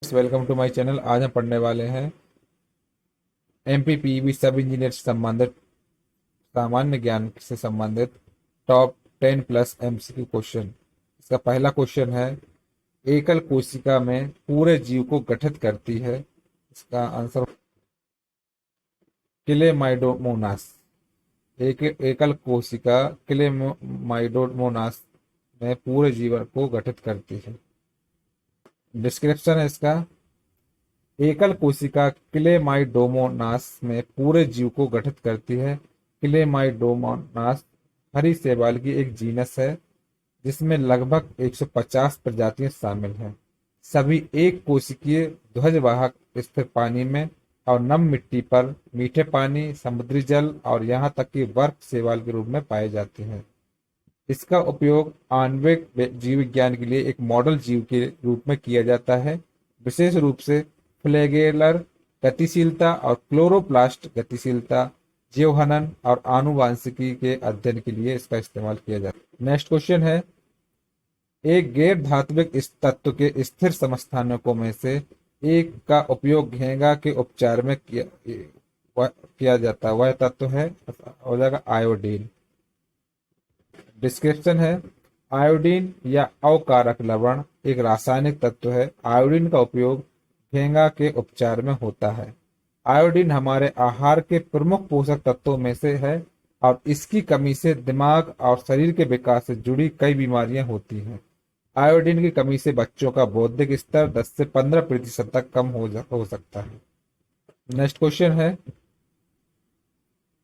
Welcome to my channel. आज हम पढ़ने वाले हैं एमपीपीबी सब इंजीनियर से संबंधित सामान्य ज्ञान से संबंधित टॉप 10 प्लस एमसीक्यू क्वेश्चन। इसका पहला क्वेश्चन है, एकल कोशिका में पूरे जीव को गठित करती है। इसका आंसर क्लेमाइडोमोनास। एकल कोशिका क्लेमाइडोमोनास में पूरे जीवन को गठित करती है। डिस्क्रिप्शन है इसका, एकल कोशिका क्लेमाइडोमोनास में पूरे जीव को गठित करती है। क्लेमाइडोमोनास हरी शैवाल की एक जीनस है जिसमें लगभग 150 प्रजातियां शामिल हैं। सभी एक कोशिकीय ध्वजवाहक स्थिर पानी में और नम मिट्टी पर मीठे पानी, समुद्री जल और यहाँ तक कि बर्फ शैवाल के रूप में पाए जाते हैं। इसका उपयोग आणविक जीव विज्ञान के लिए एक मॉडल जीव के रूप में किया जाता है। विशेष रूप से फ्लैगेलर गतिशीलता और क्लोरोप्लास्ट गतिशीलता, जीवहनन और आनुवांशिकी के अध्ययन के लिए इसका इस्तेमाल किया जाता है। नेक्स्ट क्वेश्चन है, एक गैर धात्विक इस तत्व के स्थिर समस्थानिकों में से एक का उपयोग घेंगा के उपचार में किया जाता है। वह तत्व है, हो जाएगा आयोडीन। डिस्क्रिप्शन है, आयोडीन या अवकारक लवण एक रासायनिक तत्व है। आयोडीन का उपयोग घेंगा के उपचार में होता है। आयोडीन हमारे आहार के प्रमुख पोषक तत्वों में से है और इसकी कमी से दिमाग और शरीर के विकास से जुड़ी कई बीमारियां होती हैं। आयोडीन की कमी से बच्चों का बौद्धिक स्तर 10 से 15% तक कम हो सकता है। नेक्स्ट क्वेश्चन है,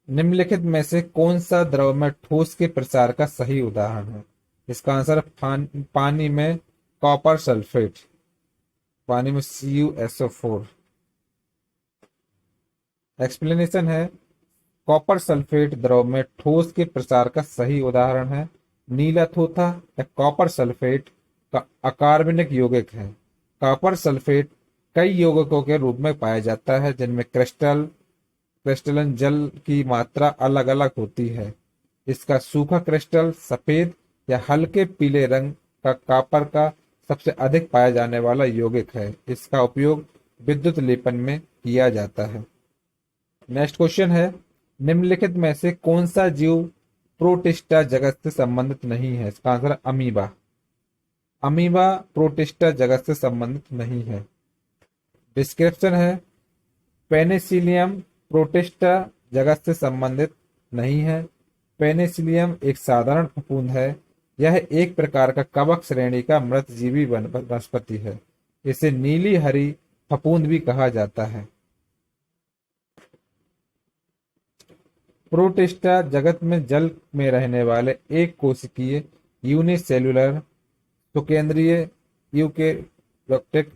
निम्नलिखित में से कौन सा द्रव में ठोस के प्रसार का सही उदाहरण है? इसका आंसर पानी में कॉपर सल्फेट, पानी में CuSO4। एक्सप्लेनेशन है, कॉपर सल्फेट द्रव में ठोस के प्रसार का सही उदाहरण है। नीला थोथा या कॉपर सल्फेट का अकार्बनिक यौगिक है। कॉपर सल्फेट कई यौगिकों के रूप में पाया जाता है जिनमें क्रिस्टलन जल की मात्रा अलग अलग होती है। इसका सूखा क्रिस्टल सफेद या हल्के पीले रंग का कॉपर का सबसे अधिक पाया जाने वाला यौगिक है। इसका उपयोग विद्युत लेपन में किया जाता है। नेक्स्ट क्वेश्चन है, निम्नलिखित में से कौन सा जीव प्रोटिस्टा जगत से संबंधित नहीं है? इसका आंसर अमीबा। अमीबा प्रोटिस्टा जगत से संबंधित नहीं है। डिस्क्रिप्शन है, पेनिसिलियम प्रोटिस्टा जगत से संबंधित नहीं है। पेनिसिलियम एक साधारण फफूंद है। यह एक प्रकार का कवक श्रेणी का मृतजीवी वनस्पति है। इसे नीली हरी फफूंद भी कहा जाता है। प्रोटिस्टा जगत में जल में रहने वाले एक कोशिकीय यूनिसेल्युलर सुकेंद्रीय यूकेरियोटिक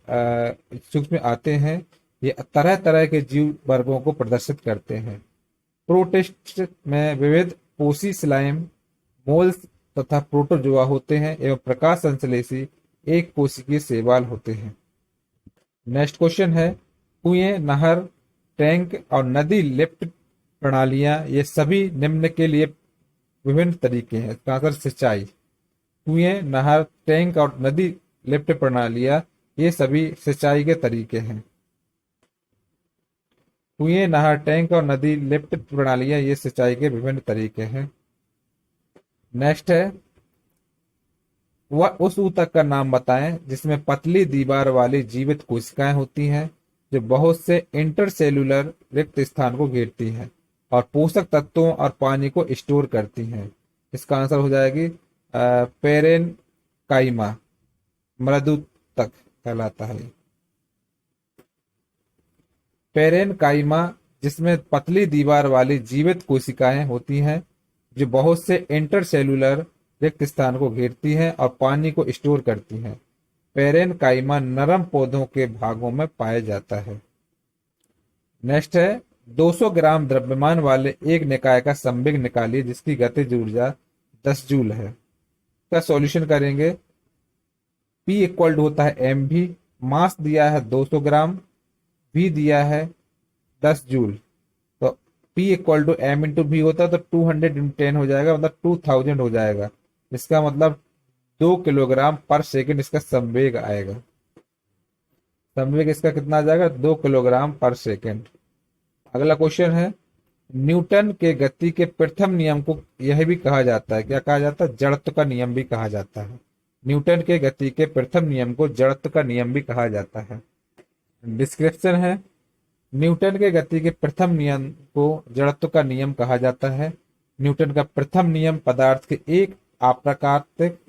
सूक्ष्म आते हैं। ये तरह तरह के जीव वर्गों को प्रदर्शित करते हैं। प्रोटिस्ट में विविध पोषी स्लाइम, मोल्स तथा प्रोटोजोआ होते हैं एवं प्रकाश संश्लेषी एक कोशिकीय शैवाल होते हैं। नेक्स्ट क्वेश्चन है, कुएं, नहर, टैंक और नदी लिफ्ट प्रणालियां ये सभी निम्न के लिए विभिन्न तरीके हैं। इसका आंसर सिंचाई। कुएं, नहर, टैंक और नदी लिफ्ट प्रणालियां ये सभी सिंचाई के तरीके हैं। कुएं, नहर, टैंक और नदी लिफ्ट प्रणालियां ये सिंचाई के विभिन्न तरीके हैं। नेक्स्ट है, वह उस ऊतक का नाम बताएं जिसमें पतली दीवार वाली जीवित कोशिकाएं होती हैं जो बहुत से इंटरसेल्यूलर रिक्त स्थान को घेरती हैं और पोषक तत्वों और पानी को स्टोर करती हैं। इसका आंसर हो जाएगी पेरेन काइमा, मृदु तक कहलाता है। पेरेन काइमा जिसमें पतली दीवार वाली जीवित कोशिकाएं होती हैं जो बहुत से इंटरसेल्यूलर रिक्त स्थान को घेरती हैं और पानी को स्टोर करती हैं। पेरेन काइमा नरम पौधों के भागों में पाया जाता है। नेक्स्ट है, 200 ग्राम द्रव्यमान वाले एक निकाय का संवेग निकालिए जिसकी गतिज ऊर्जा 10 जूल है। इसका सॉल्यूशन करेंगे। P इक्वल टू होता है mv, मास दिया है 200 ग्राम, v दिया है 10 जूल, तो P equal to m into V होता है तो 200 इंटू 10 हो जाएगा, मतलब 2000 हो जाएगा। इसका मतलब 2 किलोग्राम पर सेकंड इसका संवेग आएगा। संवेग इसका कितना आ जाएगा, 2 किलोग्राम पर सेकेंड। अगला क्वेश्चन है, न्यूटन के गति के प्रथम नियम को यह भी कहा जाता है, क्या कहा जाता है, जड़त्व का नियम भी कहा जाता है। न्यूटन के गति के प्रथम नियम को जड़त्व का नियम भी कहा जाता है। डिस्क्रिप्शन है, न्यूटन के गति के प्रथम नियम को जड़त्व का नियम कहा जाता है। न्यूटन का प्रथम नियम पदार्थ के एक अप्राकृतिक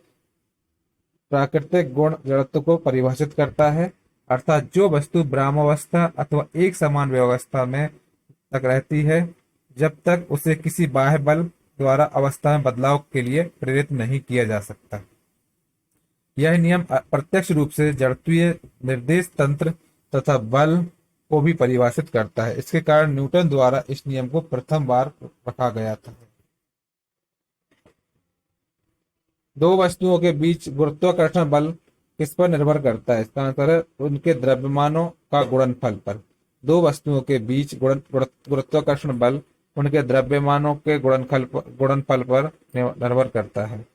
प्राकृतिक गुण जड़त्व को परिभाषित करता है, अर्थात जो वस्तु ब्रह्मावस्था अथवा एक समान व्यवस्था में तक रहती है जब तक उसे किसी बाह्य बल द्वारा अवस्था में बदलाव के लिए प्रेरित नहीं किया जा सकता। यह नियम प्रत्यक्ष रूप से जड़त्वीय निर्देश तंत्र तथा बल को भी परिभाषित करता है। इसके कारण न्यूटन द्वारा इस नियम को प्रथम बार रखा गया था। दो वस्तुओं के बीच गुरुत्वाकर्षण बल किस पर निर्भर करता है, इसका आंसर है उनके द्रव्यमानों का गुणनफल पर। दो वस्तुओं के बीच गुरुत्वाकर्षण बल उनके द्रव्यमानों के गुणनफल पर निर्भर करता है।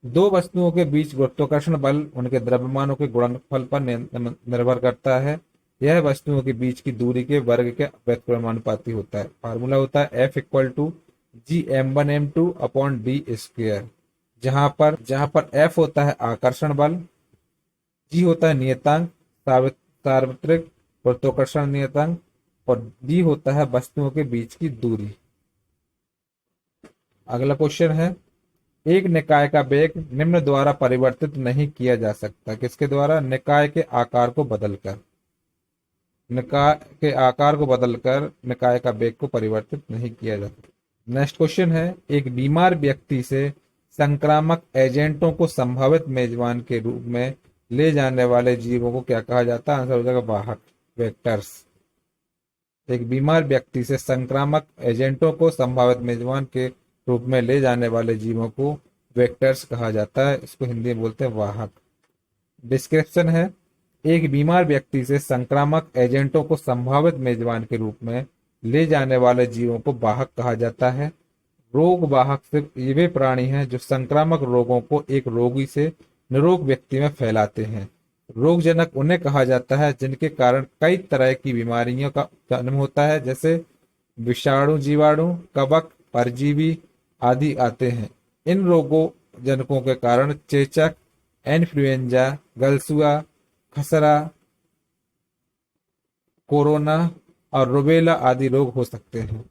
दो वस्तुओं के बीच गुरुत्वाकर्षण बल उनके द्रव्यमानों के गुणनफल पर निर्भर करता है। यह वस्तुओं के बीच की दूरी के वर्ग के व्युत्क्रमानुपाती होता है। फार्मूला होता है F=G(m1m2) अपॉन d स्क्वायर, जहां पर F होता है आकर्षण बल, G होता है नियतांक सार्वत्रिक गुरुत्वाकर्षण नियतांक और d होता है वस्तुओं के बीच की दूरी। अगला क्वेश्चन है, एक निकाय का वेग निम्न द्वारा परिवर्तित नहीं किया जा सकता, किसके द्वारा, निकाय के आकार को बदलकर निकाय का वेग को परिवर्तित नहीं किया जा सकता। नेक्स्ट क्वेश्चन है, एक बीमार व्यक्ति से संक्रामक एजेंटों को संभावित मेजबान के रूप में ले जाने वाले जीवों को क्या कहा जाता है, आंसर हो जाएगा वाहक, वेक्टर्स। एक बीमार व्यक्ति से संक्रामक एजेंटों को संभावित मेजबान के रूप में ले जाने वाले जीवों को वेक्टर्स कहा जाता है, इसको हिंदी में बोलते हैं वाहक। डिस्क्रिप्शन है, एक बीमार व्यक्ति से संक्रामक एजेंटों को संभावित मेजबान के रूप में ले जाने वाले जीवों को वाहक कहा जाता है। रोग वाहक सिर्फ वे प्राणी हैं जो संक्रामक रोगों को एक रोगी से निरोग व्यक्ति में फैलाते हैं। रोगजनक उन्हें कहा जाता है जिनके कारण कई तरह की बीमारियों का जन्म होता है, जैसे विषाणु, जीवाणु, कवक, परजीवी आदि आते हैं। इन रोगों जनकों के कारण चेचक, इन्फ्लुएंजा, गलसुआ, खसरा, कोरोना और रुबेला आदि रोग हो सकते हैं।